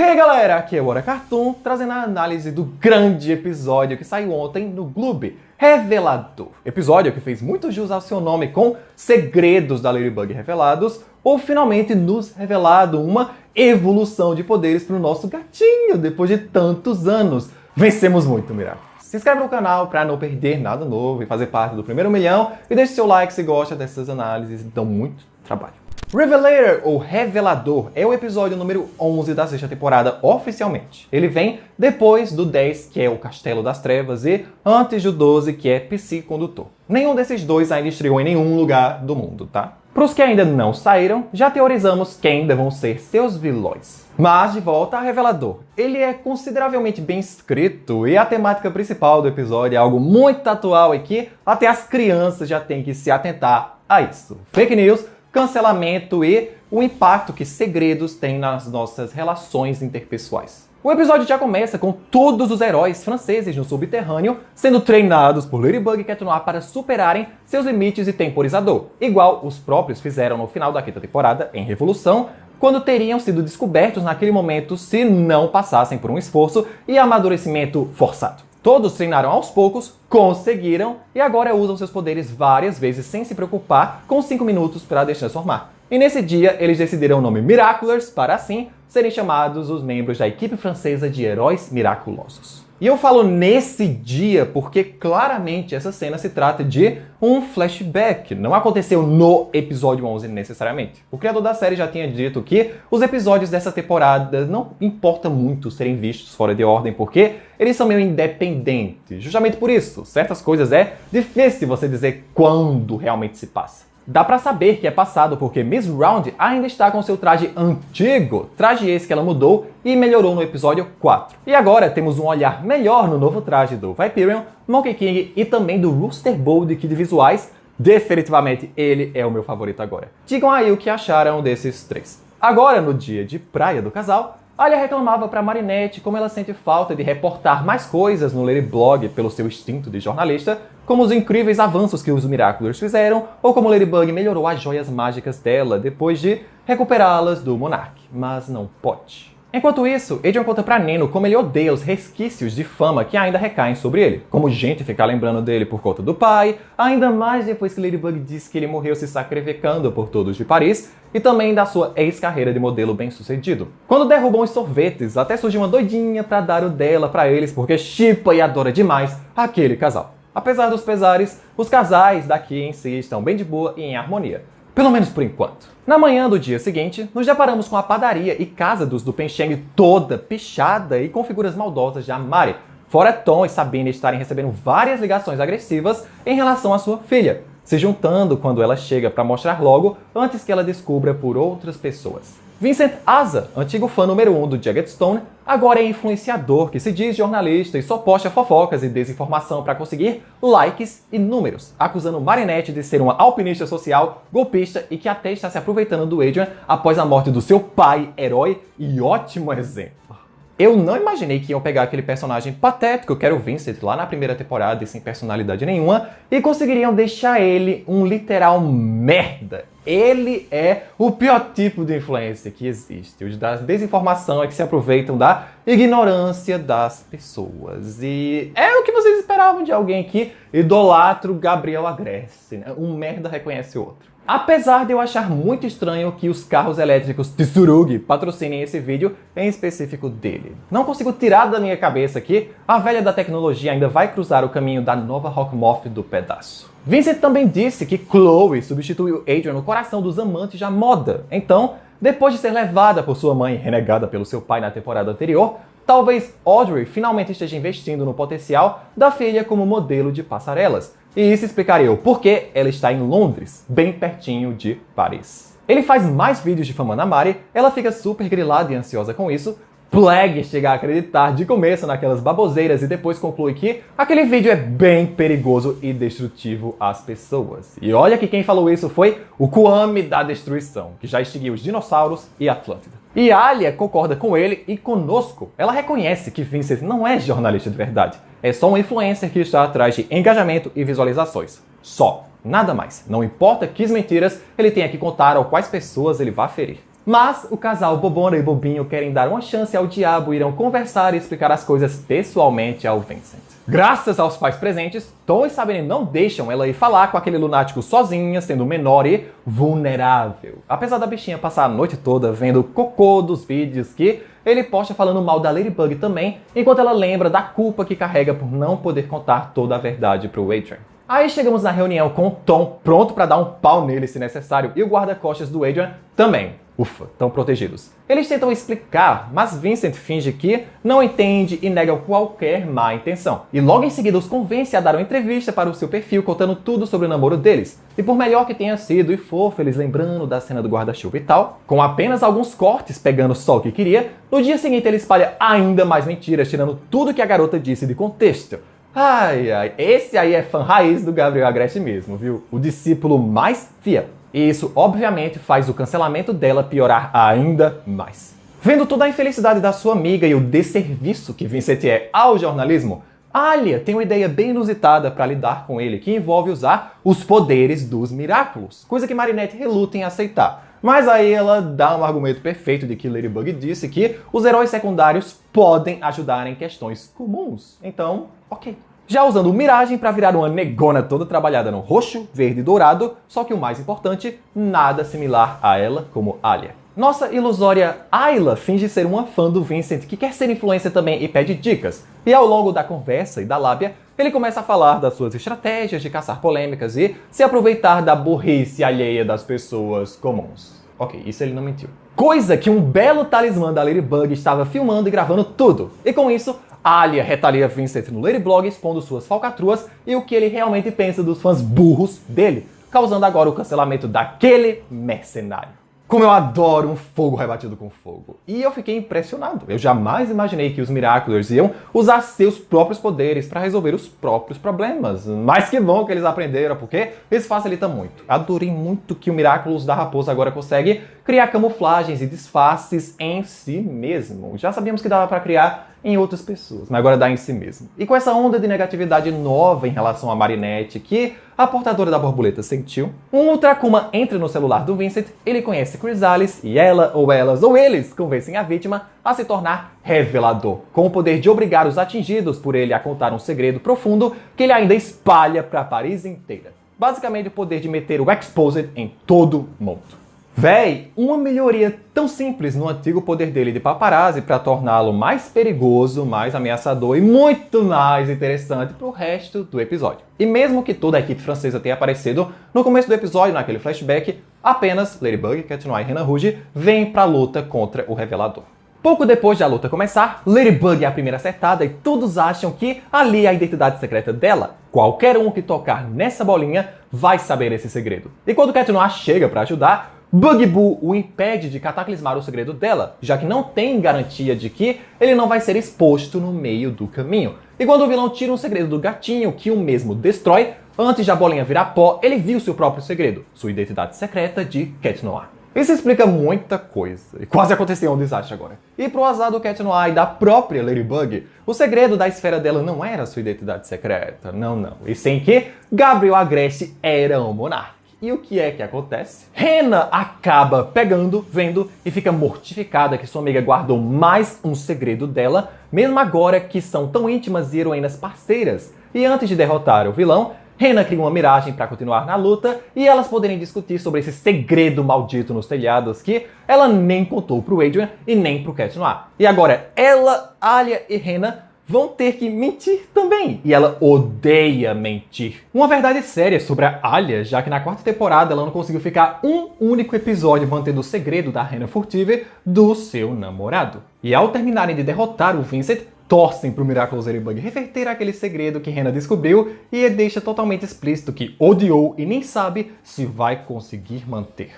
Hey galera, aqui é o Hora Cartoon, trazendo a análise do grande episódio que saiu ontem no Gloob, Revelador. Episódio que fez muito jus ao seu nome com segredos da Ladybug revelados, ou finalmente nos revelado uma evolução de poderes para o nosso gatinho depois de tantos anos. Vencemos muito, Miraculous. Se inscreve no canal para não perder nada novo e fazer parte do primeiro milhão, e deixe seu like se gosta dessas análises, dão muito trabalho. Revelator, ou Revelador, é o episódio número 11 da sexta temporada oficialmente. Ele vem depois do 10, que é o Castelo das Trevas, e antes do 12, que é Psicondutor. Nenhum desses dois ainda estreou em nenhum lugar do mundo, tá? Para os que ainda não saíram, já teorizamos quem vão ser seus vilões. Mas de volta a Revelador. Ele é consideravelmente bem escrito e a temática principal do episódio é algo muito atual e que até as crianças já têm que se atentar a isso. Fake news, cancelamento e o impacto que segredos têm nas nossas relações interpessoais. O episódio já começa com todos os heróis franceses no subterrâneo sendo treinados por Ladybug e Cat Noir para superarem seus limites e temporizador, igual os próprios fizeram no final da quinta temporada, em Revolução, quando teriam sido descobertos naquele momento se não passassem por um esforço e amadurecimento forçado. Todos treinaram aos poucos, conseguiram e agora usam seus poderes várias vezes sem se preocupar com 5 minutos para destransformar. E nesse dia eles decidiram o nome Miraculous para assim serem chamados os membros da equipe francesa de heróis miraculosos. E eu falo nesse dia porque claramente essa cena se trata de um flashback. Não aconteceu no episódio 11 necessariamente. O criador da série já tinha dito que os episódios dessa temporada não importa muito serem vistos fora de ordem porque eles são meio independentes. Justamente por isso, certas coisas é difícil você dizer quando realmente se passa. Dá pra saber que é passado porque Miss Round ainda está com seu traje antigo, traje esse que ela mudou e melhorou no episódio 4. E agora temos um olhar melhor no novo traje do Viperion, Monkey King e também do Rooster Bold, que de visuais, definitivamente ele é o meu favorito agora. Digam aí o que acharam desses três. Agora, no dia de praia do casal, Alia reclamava para Marinette como ela sente falta de reportar mais coisas no Ladyblog pelo seu instinto de jornalista, como os incríveis avanços que os Miraculous fizeram, ou como Ladybug melhorou as joias mágicas dela depois de recuperá-las do Monark, mas não pode. Enquanto isso, Adrian conta pra Neno como ele odeia os resquícios de fama que ainda recaem sobre ele, como gente ficar lembrando dele por conta do pai, ainda mais depois que Ladybug diz que ele morreu se sacrificando por todos de Paris, e também da sua ex-carreira de modelo bem-sucedido. Quando derrubam os sorvetes, até surge uma doidinha pra dar o dela pra eles porque shippa e adora demais aquele casal. Apesar dos pesares, os casais daqui em si estão bem de boa e em harmonia. Pelo menos por enquanto. Na manhã do dia seguinte, nos deparamos com a padaria e casa dos Dupencheng toda pichada e com figuras maldosas de Mari, fora Tom e Sabine estarem recebendo várias ligações agressivas em relação à sua filha, se juntando quando ela chega para mostrar logo antes que ela descubra por outras pessoas. Vincent Asa, antigo fã número 1 do Jagged Stone, agora é influenciador que se diz jornalista e só posta fofocas e desinformação para conseguir likes e números, acusando Marinette de ser uma alpinista social, golpista e que até está se aproveitando do Adrian após a morte do seu pai, herói e ótimo exemplo. Eu não imaginei que iam pegar aquele personagem patético que era o Vincent lá na primeira temporada e sem personalidade nenhuma e conseguiriam deixar ele um literal merda. Ele é o pior tipo de influência que existe, os da desinformação é que se aproveitam da ignorância das pessoas. E é o que vocês esperavam de alguém que idolatra o Gabriel Agreste, né? Um merda reconhece o outro. Apesar de eu achar muito estranho que os carros elétricos Tsurugi patrocinem esse vídeo, em específico dele. Não consigo tirar da minha cabeça que a velha da tecnologia ainda vai cruzar o caminho da nova Rockmoth do pedaço. Vincent também disse que Chloe substituiu Adrian no coração dos amantes da moda. Então, depois de ser levada por sua mãe e renegada pelo seu pai na temporada anterior, talvez Audrey finalmente esteja investindo no potencial da filha como modelo de passarelas. E isso explicaria o porquê ela está em Londres, bem pertinho de Paris. Ele faz mais vídeos de fama na Mari, ela fica super grilada e ansiosa com isso. Plague chega a acreditar de começo naquelas baboseiras e depois conclui que aquele vídeo é bem perigoso e destrutivo às pessoas. E olha que quem falou isso foi o Kwame da Destruição, que já extinguiu os dinossauros e Atlântida. E Alia concorda com ele e conosco. Ela reconhece que Vincent não é jornalista de verdade. É só um influencer que está atrás de engajamento e visualizações. Só. Nada mais. Não importa que mentiras ele tenha que contar ou quais pessoas ele vai ferir. Mas o casal Bobona e Bobinho querem dar uma chance ao diabo e irão conversar e explicar as coisas pessoalmente ao Vincent. Graças aos pais presentes, Tom e Sabine não deixam ela ir falar com aquele lunático sozinha, sendo menor e vulnerável. Apesar da bichinha passar a noite toda vendo cocô dos vídeos que ele posta falando mal da Ladybug também, enquanto ela lembra da culpa que carrega por não poder contar toda a verdade pro Adrian. Aí chegamos na reunião com Tom, pronto pra dar um pau nele se necessário, e o guarda-costas do Adrian também. Ufa, estão protegidos. Eles tentam explicar, mas Vincent finge que não entende e nega qualquer má intenção. E logo em seguida os convence a dar uma entrevista para o seu perfil contando tudo sobre o namoro deles. E por melhor que tenha sido e fofo eles lembrando da cena do guarda-chuva e tal, com apenas alguns cortes pegando só o que queria, no dia seguinte ele espalha ainda mais mentiras, tirando tudo que a garota disse de contexto. Ai, ai, esse aí é fã raiz do Gabriel Agreste mesmo, viu? O discípulo mais fiel. E isso, obviamente, faz o cancelamento dela piorar ainda mais. Vendo toda a infelicidade da sua amiga e o desserviço que Vincent é ao jornalismo, Alia tem uma ideia bem inusitada para lidar com ele, que envolve usar os poderes dos Miraculous, coisa que Marinette reluta em aceitar. Mas aí ela dá um argumento perfeito de que Ladybug disse que os heróis secundários podem ajudar em questões comuns. Então, ok. Já usando o Miragem para virar uma negona toda trabalhada no roxo, verde e dourado, só que o mais importante, nada similar a ela como Alia. Nossa ilusória Ayla finge ser uma fã do Vincent que quer ser influencer também e pede dicas. E ao longo da conversa e da lábia, ele começa a falar das suas estratégias de caçar polêmicas e se aproveitar da burrice alheia das pessoas comuns. Ok, isso ele não mentiu. Coisa que um belo talismã da Ladybug estava filmando e gravando tudo. E com isso, Alia retalia Vincent no Ladyblog expondo suas falcatruas e o que ele realmente pensa dos fãs burros dele, causando agora o cancelamento daquele mercenário. Como eu adoro um fogo rebatido com fogo. E eu fiquei impressionado. Eu jamais imaginei que os Miraculous iam usar seus próprios poderes para resolver os próprios problemas. Mas que bom que eles aprenderam, porque isso facilita muito. Adorei muito que o Miraculous da Raposa agora consegue criar camuflagens e disfarces em si mesmo. Já sabíamos que dava para criar em outras pessoas, mas agora dá em si mesmo. E com essa onda de negatividade nova em relação a Marinette que a portadora da borboleta sentiu, um Ultra Akuma entra no celular do Vincent, ele conhece Chrysalis e ela, ou elas, ou eles convencem a vítima a se tornar revelador, com o poder de obrigar os atingidos por ele a contar um segredo profundo que ele ainda espalha para Paris inteira. Basicamente o poder de meter o Exposed em todo mundo. Véi, uma melhoria tão simples no antigo poder dele de paparazzi para torná-lo mais perigoso, mais ameaçador e muito mais interessante pro resto do episódio. E mesmo que toda a equipe francesa tenha aparecido no começo do episódio, naquele flashback, apenas Ladybug, Cat Noir e Renan Rouge vêm pra luta contra o Revelador. Pouco depois da luta começar, Ladybug é a primeira acertada e todos acham que ali é a identidade secreta dela. Qualquer um que tocar nessa bolinha vai saber esse segredo. E quando Cat Noir chega para ajudar, Bug Boo o impede de cataclismar o segredo dela, já que não tem garantia de que ele não vai ser exposto no meio do caminho. E quando o vilão tira um segredo do gatinho, que o mesmo destrói, antes de a bolinha virar pó, ele viu seu próprio segredo, sua identidade secreta de Cat Noir. Isso explica muita coisa, e quase aconteceu um desastre agora. E pro azar do Cat Noir e da própria Ladybug, o segredo da esfera dela não era sua identidade secreta, não. E sim que Gabriel Agreste era um monarca. E o que é que acontece? Rena acaba pegando, vendo e fica mortificada que sua amiga guardou mais um segredo dela, mesmo agora que são tão íntimas e heroínas parceiras. E antes de derrotar o vilão, Rena cria uma miragem para continuar na luta e elas poderem discutir sobre esse segredo maldito nos telhados que ela nem contou pro Adrian e nem pro Cat Noir. E agora ela, Alia e Rena vão ter que mentir também. E ela odeia mentir. Uma verdade séria sobre a Alia, já que na quarta temporada ela não conseguiu ficar um único episódio mantendo o segredo da Rena Furtive do seu namorado. E ao terminarem de derrotar o Vincent, torcem pro Miraculous Ladybug reverter aquele segredo que Rena descobriu e deixa totalmente explícito que odiou e nem sabe se vai conseguir manter.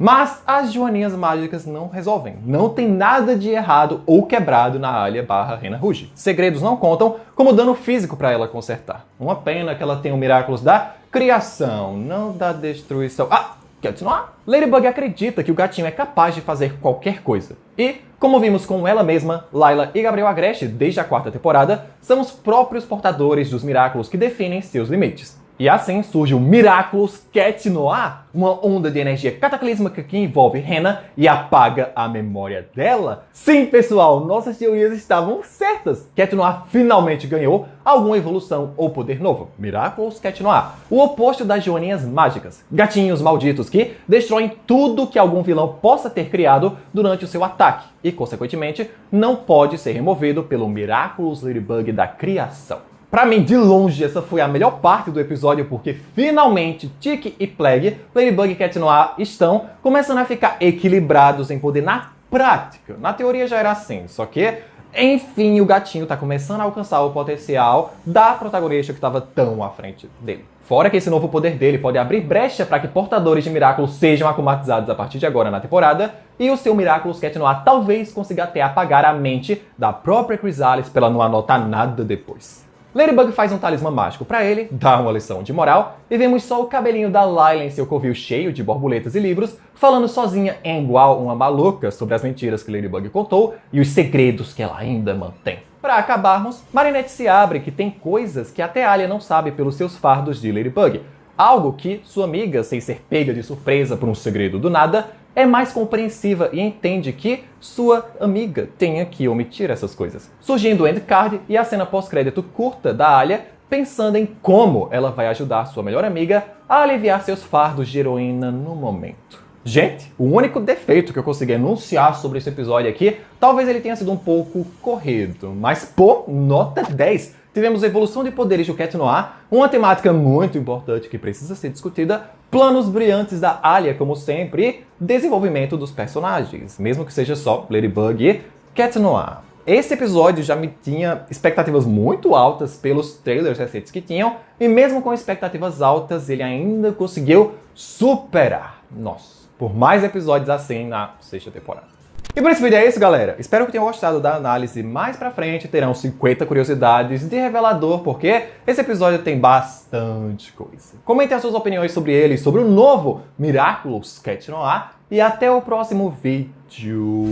Mas as joaninhas mágicas não resolvem. Não tem nada de errado ou quebrado na Alia / Renan Rouge. Segredos não contam como dano físico para ela consertar. Uma pena que ela tem o Miraculous da criação, não da destruição. Cat Noir? Ladybug acredita que o gatinho é capaz de fazer qualquer coisa. E, como vimos com ela mesma, Layla e Gabriel Agreste desde a quarta temporada, são os próprios portadores dos Miraculous que definem seus limites. E assim surge o Miraculous Cat Noir, uma onda de energia cataclísmica que envolve Hannah e apaga a memória dela. Sim, pessoal, nossas teorias estavam certas. Cat Noir finalmente ganhou alguma evolução ou poder novo. Miraculous Cat Noir, o oposto das joaninhas mágicas. Gatinhos malditos que destroem tudo que algum vilão possa ter criado durante o seu ataque e, consequentemente, não pode ser removido pelo Miraculous Ladybug da criação. Pra mim, de longe, essa foi a melhor parte do episódio, porque finalmente Tikki e Plague, Ladybug e Cat Noir estão começando a ficar equilibrados em poder na prática. Na teoria já era assim, só que, enfim, o gatinho tá começando a alcançar o potencial da protagonista que estava tão à frente dele. Fora que esse novo poder dele pode abrir brecha para que portadores de Miraculous sejam acumatizados a partir de agora na temporada, e o seu Miraculous Cat Noir talvez consiga até apagar a mente da própria Chrysalis pra ela não anotar nada depois. Ladybug faz um talismã mágico pra ele, dá uma lição de moral, e vemos só o cabelinho da Layla em seu covil cheio de borboletas e livros, falando sozinha em igual uma maluca sobre as mentiras que Ladybug contou e os segredos que ela ainda mantém. Pra acabarmos, Marinette se abre que tem coisas que até Alia não sabe pelos seus fardos de Ladybug. Algo que sua amiga, sem ser pega de surpresa por um segredo do nada, é mais compreensiva e entende que sua amiga tenha que omitir essas coisas. Surgindo o endcard e a cena pós-crédito curta da Alia, pensando em como ela vai ajudar sua melhor amiga a aliviar seus fardos de heroína no momento. Gente, o único defeito que eu consegui enunciar sobre esse episódio aqui, talvez ele tenha sido um pouco corrido, mas pô, nota 10! Tivemos evolução de poderes do Cat Noir, uma temática muito importante que precisa ser discutida, planos brilhantes da Alia, como sempre, e desenvolvimento dos personagens, mesmo que seja só Ladybug e Cat Noir. Esse episódio já me tinha expectativas muito altas pelos trailers recentes que tinham, e mesmo com expectativas altas, ele ainda conseguiu superar. Nossa, por mais episódios assim na sexta temporada. E por esse vídeo é isso, galera. Espero que tenham gostado da análise. Mais pra frente terão 50 curiosidades de Revelador, porque esse episódio tem bastante coisa. Comentem as suas opiniões sobre ele, sobre o novo Miraculous Cat Noir, e até o próximo vídeo.